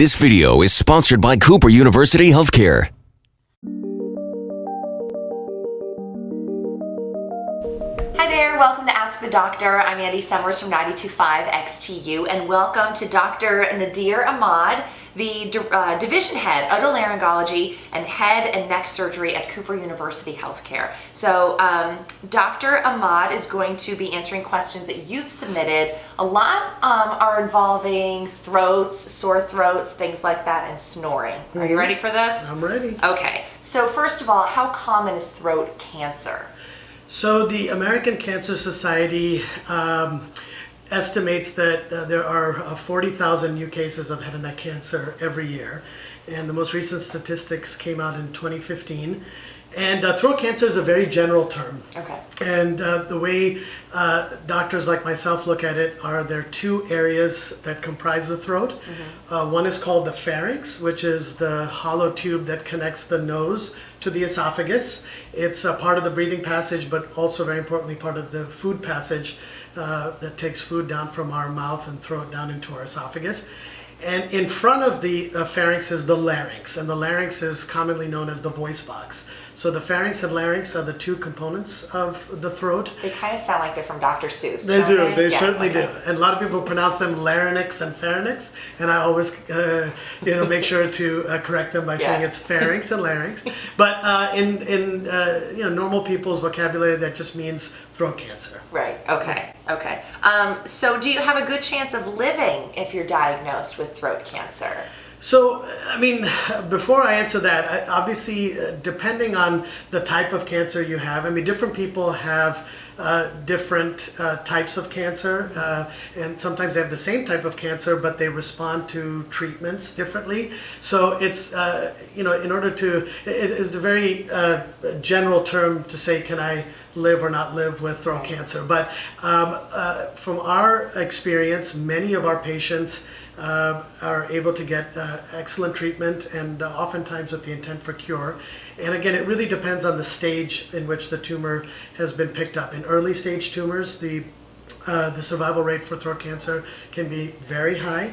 This video is sponsored by Cooper University Healthcare. Hi there, welcome to Ask the Doctor. I'm Andie Summers from 92.5 WXTU, and welcome to Dr. Nadir Ahmad, the Division Head, Otolaryngology and Head and Neck Surgery at Cooper University Healthcare. So Dr. Ahmad is going to be answering questions that you've submitted. A lot are involving throats, sore throats, things like that, and snoring. Are you ready for this? I'm ready. Okay, so first of all, how common is throat cancer? So the American Cancer Society estimates that there are 40,000 new cases of head and neck cancer every year. And the most recent statistics came out in 2015. And throat cancer is a very general term. Okay. And the way doctors like myself look at it are there are two areas that comprise the throat. One is called the pharynx, which is the hollow tube that connects the nose to the esophagus. It's a part of the breathing passage, but also very importantly part of the food passage that takes food down from our mouth and throat down into our esophagus. And in front of the pharynx is the larynx, and the larynx is commonly known as the voice box. So the pharynx and larynx are the two components of the throat. They kind of sound like they're from Dr. Seuss. They do, okay? they Yeah, certainly okay. do. And a lot of people pronounce them larynx and pharynx, and I always make sure to correct them by saying Yes. it's pharynx and larynx. But in normal people's vocabulary, that just means throat cancer. Right, okay. So do you have a good chance of living if you're diagnosed with throat cancer? So, I mean, before I answer that, obviously, depending on the type of cancer you have, I mean, different people have different types of cancer, and sometimes they have the same type of cancer, but they respond to treatments differently. So it's, in order to, it is a very general term to say, can I live or not live with throat cancer? But from our experience, many of our patients are able to get excellent treatment, and oftentimes with the intent for cure. And again, it really depends on the stage in which the tumor has been picked up. In early stage tumors, the survival rate for throat cancer can be very high.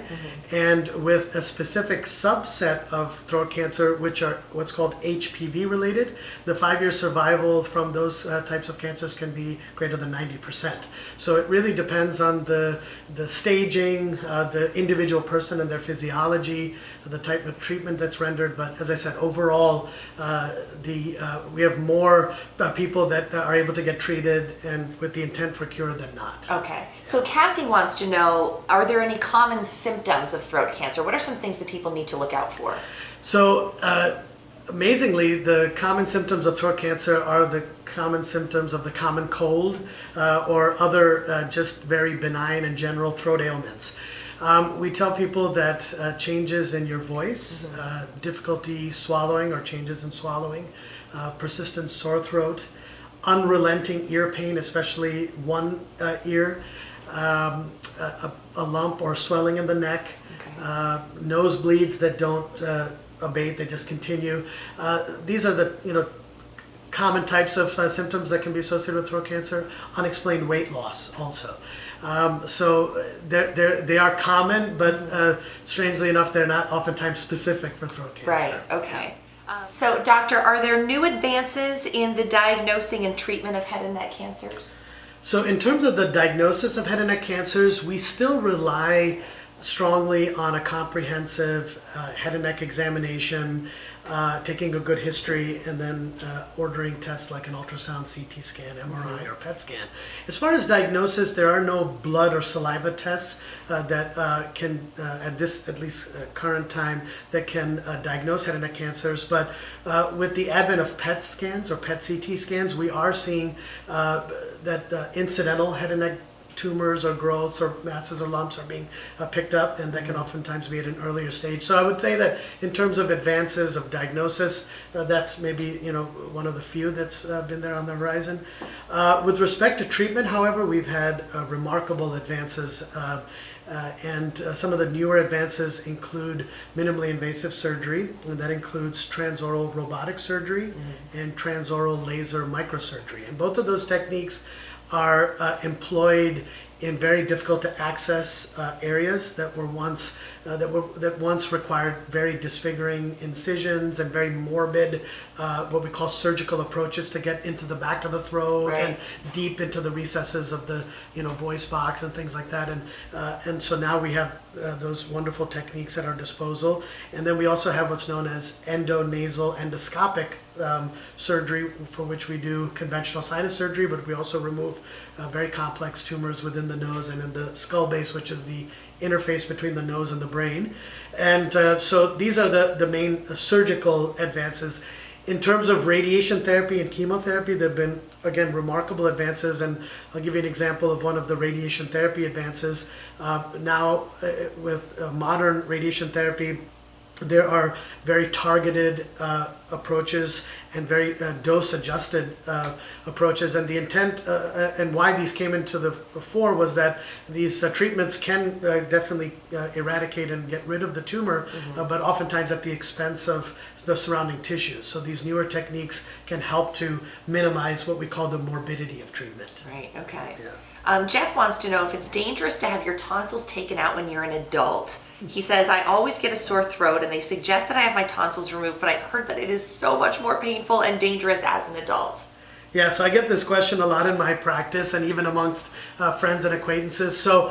And with a specific subset of throat cancer, which are what's called HPV related, the 5-year survival from those types of cancers can be greater than 90%. So it really depends on the staging, the individual person and their physiology, the type of treatment that's rendered. But as I said, overall, we have more people that are able to get treated and with the intent for cure than not. Okay, so Kathy wants to know, are there any common symptoms of throat cancer? What are some things that people need to look out for? So amazingly, the common symptoms of throat cancer are the common symptoms of the common cold or other just very benign and general throat ailments. We tell people that changes in your voice, difficulty swallowing or changes in swallowing, persistent sore throat, unrelenting ear pain, especially one ear, a lump or swelling in the neck, nosebleeds that don't abate, they just continue. These are the common types of symptoms that can be associated with throat cancer. Unexplained weight loss also. So they are common, but strangely enough, they're not oftentimes specific for throat cancer. Right, okay. So doctor, are there new advances in the diagnosing and treatment of head and neck cancers? So in terms of the diagnosis of head and neck cancers, we still rely strongly on a comprehensive head and neck examination, taking a good history, and then ordering tests like an ultrasound, CT scan, MRI, or PET scan. As far as diagnosis, there are no blood or saliva tests that can, at least current time, that can diagnose head and neck cancers. But with the advent of PET scans or PET CT scans, we are seeing that incidental head and neck tumors or growths or masses or lumps are being picked up, and that can oftentimes be at an earlier stage. So I would say that in terms of advances of diagnosis, that's maybe one of the few that's been there on the horizon. With respect to treatment, however, we've had remarkable advances. And some of the newer advances include minimally invasive surgery, and that includes transoral robotic surgery and transoral laser microsurgery. And both of those techniques are employed in very difficult to access areas that were once that once required very disfiguring incisions and very morbid, what we call surgical approaches to get into the back of the throat Right. and deep into the recesses of the voice box and things like that. And so now we have those wonderful techniques at our disposal. And then we also have what's known as endonasal endoscopic surgery, for which we do conventional sinus surgery, but we also remove very complex tumors within the nose and in the skull base, which is the interface between the nose and the brain. And so these are the main surgical advances. In terms of radiation therapy and chemotherapy, there have been, again, remarkable advances, and I'll give you an example of one of the radiation therapy advances. Now, with modern radiation therapy, there are very targeted approaches and very dose-adjusted approaches, and the intent and why these came into the fore was that these treatments can definitely eradicate and get rid of the tumor, but oftentimes at the expense of the surrounding tissues. So these newer techniques can help to minimize what we call the morbidity of treatment. Right, okay. Yeah. Jeff wants to know if it's dangerous to have your tonsils taken out when you're an adult. He says, I always get a sore throat and they suggest that I have my tonsils removed, but I've heard that it is so much more painful and dangerous as an adult. Yeah, so I get this question a lot in my practice and even amongst friends and acquaintances. So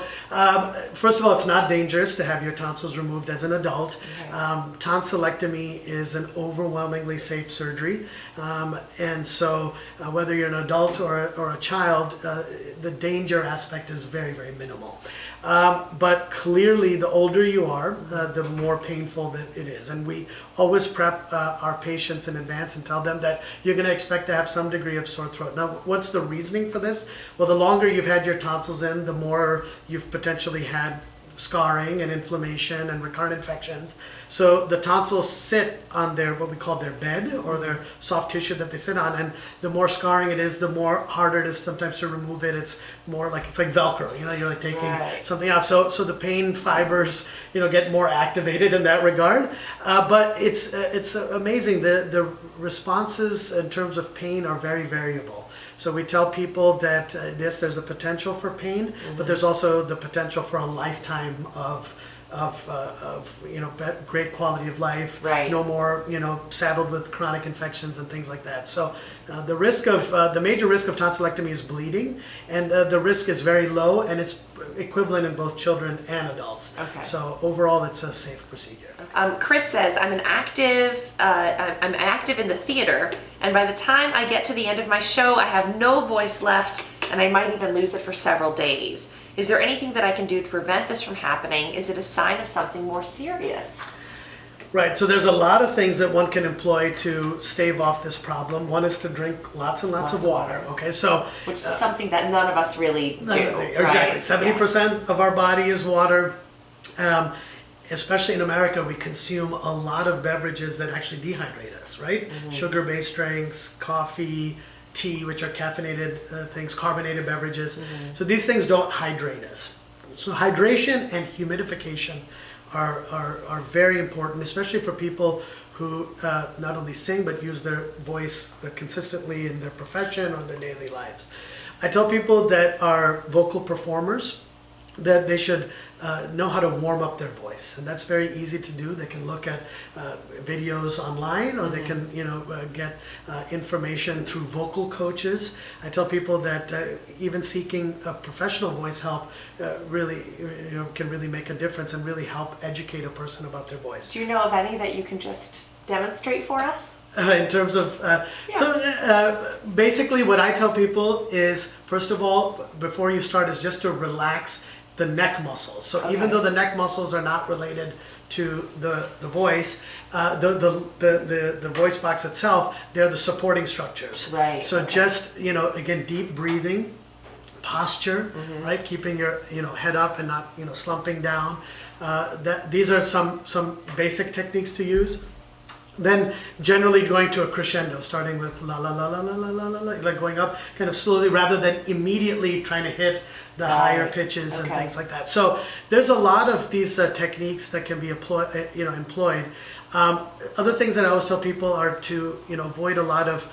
first of all, it's not dangerous to have your tonsils removed as an adult. Tonsillectomy is an overwhelmingly safe surgery. And so whether you're an adult or a child, the danger aspect is very, very minimal. But clearly, the older you are, the more painful that it is. And we always prep our patients in advance and tell them that you're going to expect to have some degree of sore throat. Now, what's the reasoning for this? Well, the longer you've had your tonsils in, the more you've potentially had scarring and inflammation and recurrent infections. So the tonsils sit on their, what we call their bed, or their soft tissue that they sit on, and the more scarring it is, the more harder it is sometimes to remove it. It's more like, it's like Velcro, you're like taking something out. So the pain fibers, get more activated in that regard. But it's amazing. The responses in terms of pain are very variable. So we tell people that yes, there's a potential for pain, but there's also the potential for a lifetime of great quality of life. Right. No more saddled with chronic infections and things like that. So the major risk of tonsillectomy is bleeding, and the risk is very low, and it's equivalent in both children and adults. Okay. So overall, it's a safe procedure. Chris says, I'm active in the theater, and by the time I get to the end of my show, I have no voice left, and I might even lose it for several days. Is there anything that I can do to prevent this from happening? Is it a sign of something more serious? Right, so there's a lot of things that one can employ to stave off this problem. One is to drink lots and lots of water. Okay, so which is something that none of us really do. Exactly, 70% of our body is water. Especially in America, we consume a lot of beverages that actually dehydrate us, right? Sugar-based drinks, coffee, tea, which are caffeinated things, carbonated beverages. So these things don't hydrate us. So hydration and humidification are very important, especially for people who not only sing but use their voice consistently in their profession or their daily lives. I tell people that are vocal performers that they should know how to warm up their voice, and that's very easy to do. They can look at videos online, or they can get information through vocal coaches. I tell people that even seeking a professional voice help really can really make a difference and really help educate a person about their voice. Do you know of any that you can just demonstrate for us? In terms of, basically what I tell people is, first of all, before you start, is just to relax the neck muscles. So even though the neck muscles are not related to the voice, the voice box itself, they're the supporting structures. Right. So just, again, deep breathing, posture, right? Keeping your, head up and not, slumping down. These are some basic techniques to use. Then generally going to a crescendo, starting with la la la la la la la la, like going up kind of slowly rather than immediately trying to hit the higher pitches and things like that. So there's a lot of these techniques that can be employed. Other things that I always tell people are to avoid a lot of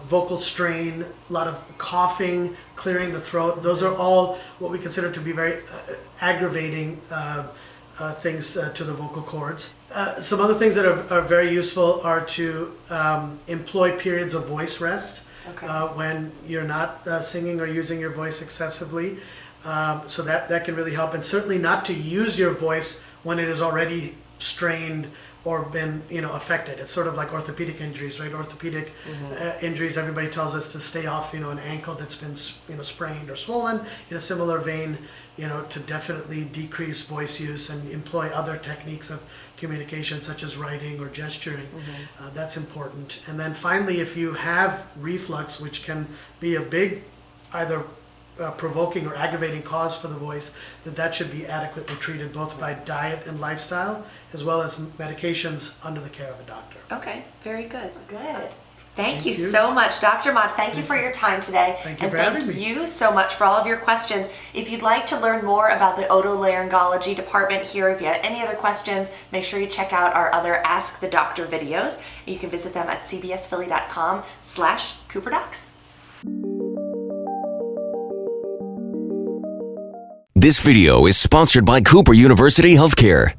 vocal strain, a lot of coughing, clearing the throat. Those are all what we consider to be very aggravating things to the vocal cords. Some other things that are very useful are to employ periods of voice rest. Okay. When you're not singing or using your voice excessively. So that can really help. And certainly not to use your voice when it is already strained or been affected. It's sort of like orthopedic injuries, right? Orthopedic injuries, everybody tells us to stay off an ankle that's been sprained or swollen. In a similar vein, to definitely decrease voice use and employ other techniques of communication such as writing or gesturing. That's important. And then finally, if you have reflux, which can be a big either provoking or aggravating cause for the voice, that should be adequately treated both by diet and lifestyle as well as medications under the care of a doctor. Okay, very good. Good. Thank you so much, Dr. Ahmad. Thank you for your time today. Thank you for having me. Thank you so much for all of your questions. If you'd like to learn more about the otolaryngology department here, if you have any other questions, make sure you check out our other Ask the Doctor videos. You can visit them at cbsphilly.com/CooperDocs. This video is sponsored by Cooper University Healthcare.